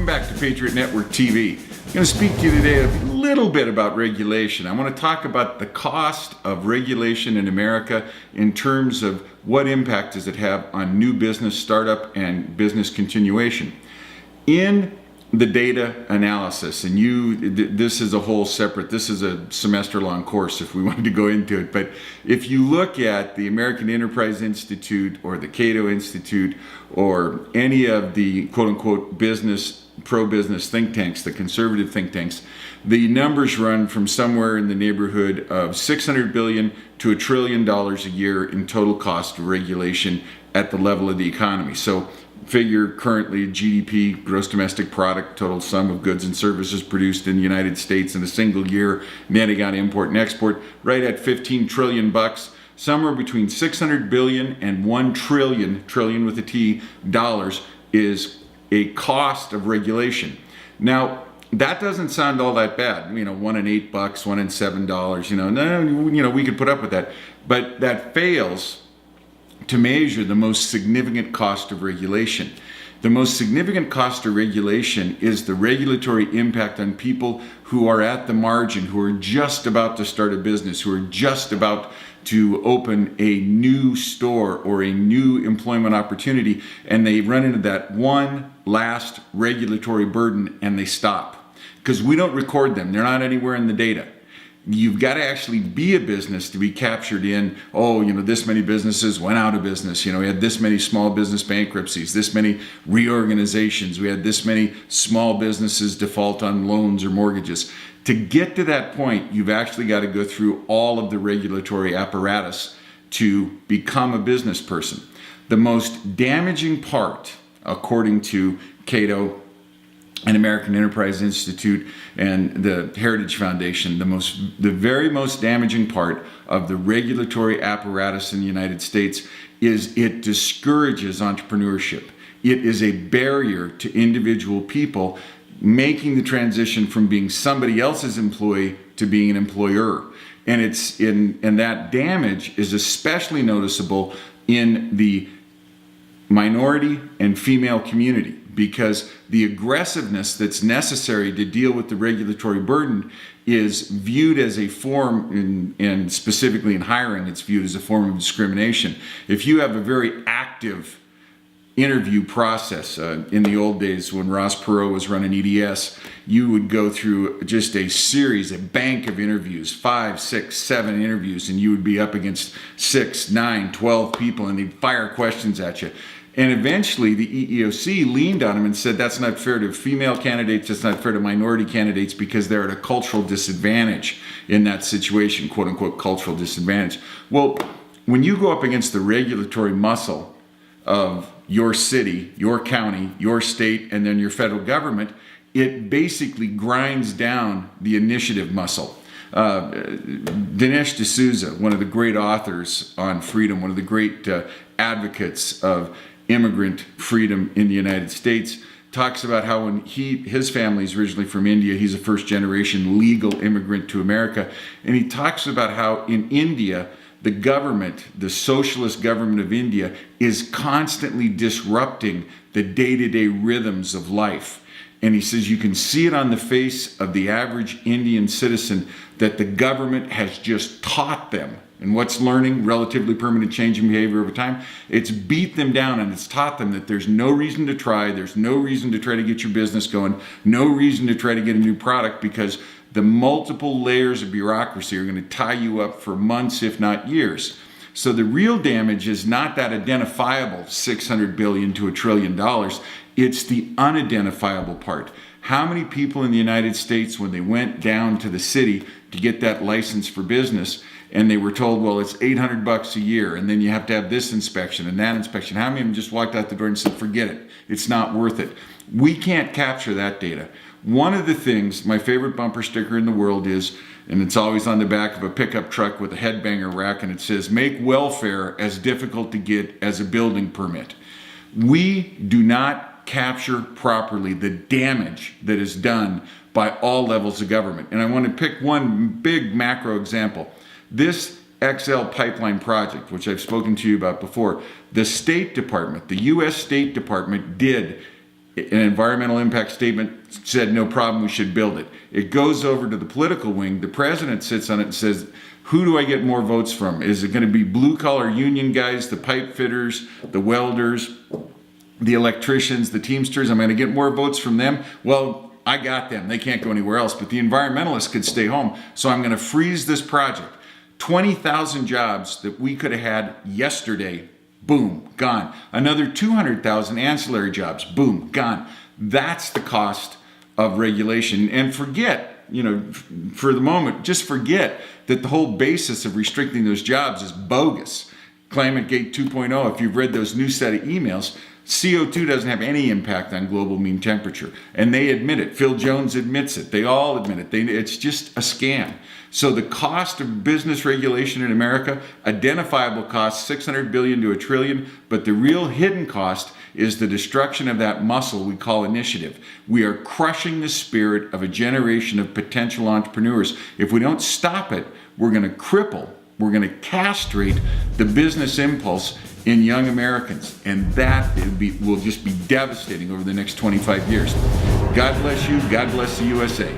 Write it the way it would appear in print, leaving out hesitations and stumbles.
Welcome back to Patriot Network TV. I'm going to speak to you today a little bit about regulation. I want to talk about the cost of regulation in America in terms of what impact does it have on new business startup and business continuation. In the data analysis, and this is a whole separate, this is a semester-long course if we wanted to go into it, but if you look at the American Enterprise Institute or the Cato Institute or any of the quote-unquote pro-business think tanks, the conservative think tanks, the numbers run from somewhere in the neighborhood of $600 billion to $1 trillion a year in total cost of regulation at the level of the economy. So figure currently GDP, gross domestic product, total sum of goods and services produced in the United States in a single year, netting out import and export, right at 15 trillion bucks. Somewhere between 600 billion and 1 trillion, trillion with a T, dollars is a cost of regulation. Now, that doesn't sound all that bad. You know, one in $8, one in $7, we could put up with that. But that fails to measure the most significant cost of regulation. The most significant cost of regulation is the regulatory impact on people who are at the margin, who are just about to start a business, who are just about to open a new store or a new employment opportunity, and they run into that one last regulatory burden and they stop. Because we don't record them, they're not anywhere in the data. You've got to actually be a business to be captured in, this many businesses went out of business. We had this many small business bankruptcies, this many reorganizations. We had this many small businesses default on loans or mortgages. To get to that point, you've actually got to go through all of the regulatory apparatus to become a business person. The most damaging part, according to Cato and American Enterprise Institute and the Heritage Foundation, the very most damaging part of the regulatory apparatus in the United States is it discourages entrepreneurship. It is a barrier to individual people making the transition from being somebody else's employee to being an employer. And that damage is especially noticeable in the minority and female community, because the aggressiveness that's necessary to deal with the regulatory burden is viewed as a form, and specifically in hiring, it's viewed as a form of discrimination. If you have a very active interview process, in the old days when Ross Perot was running EDS, you would go through just a bank of interviews, 5, 6, 7 interviews, and you would be up against 6, 9, 12 people, and they'd fire questions at you. And eventually the EEOC leaned on them and said that's not fair to female candidates, that's not fair to minority candidates, because they're at a cultural disadvantage in that situation, quote unquote cultural disadvantage. Well, when you go up against the regulatory muscle of your city, your county, your state, and then your federal government, it basically grinds down the initiative muscle. Dinesh D'Souza, one of the great authors on freedom, one of the great advocates of immigrant freedom in the United States, talks about how when his family is originally from India, he's a first generation legal immigrant to America, and he talks about how in India, the government, the socialist government of India, is constantly disrupting the day-to-day rhythms of life. And he says you can see it on the face of the average Indian citizen that the government has just taught them. And what's learning? Relatively permanent change in behavior over time. It's beat them down and it's taught them that there's no reason to try, there's no reason to try to get your business going, no reason to try to get a new product, because the multiple layers of bureaucracy are going to tie you up for months, if not years. So the real damage is not that identifiable $600 billion to $1 trillion. It's the unidentifiable part. How many people in the United States, when they went down to the city to get that license for business, and they were told, well, it's $800 a year, and then you have to have this inspection and that inspection. How many of them just walked out the door and said, forget it, it's not worth it? We can't capture that data. One of the things, my favorite bumper sticker in the world is, and it's always on the back of a pickup truck with a headbanger rack, and it says, make welfare as difficult to get as a building permit. We do not capture properly the damage that is done by all levels of government. And I want to pick one big macro example. This XL pipeline project, which I've spoken to you about before, the State Department, the U.S. State Department did an environmental impact statement, said no problem, we should build it. It goes over to the political wing. The president sits on it and says, who do I get more votes from? Is it going to be blue-collar union guys, the pipe fitters, the welders, the electricians, the Teamsters? I'm going to get more votes from them. Well, I got them. They can't go anywhere else. But the environmentalists could stay home. So I'm going to freeze this project. 20,000 jobs that we could have had yesterday, boom, gone. Another 200,000 ancillary jobs, boom, gone. That's the cost of regulation. And forget, for the moment, just forget that the whole basis of restricting those jobs is bogus. ClimateGate 2.0, if you've read those new set of emails, CO2 doesn't have any impact on global mean temperature. And they admit it. Phil Jones admits it. They all admit it. It's just a scam. So the cost of business regulation in America, identifiable cost, $600 billion to $1 trillion, but the real hidden cost is the destruction of that muscle we call initiative. We are crushing the spirit of a generation of potential entrepreneurs. If we don't stop it, we're going to cripple, we're going to castrate the business impulse in young Americans, and that will just be devastating over the next 25 years. God bless you. God bless the USA.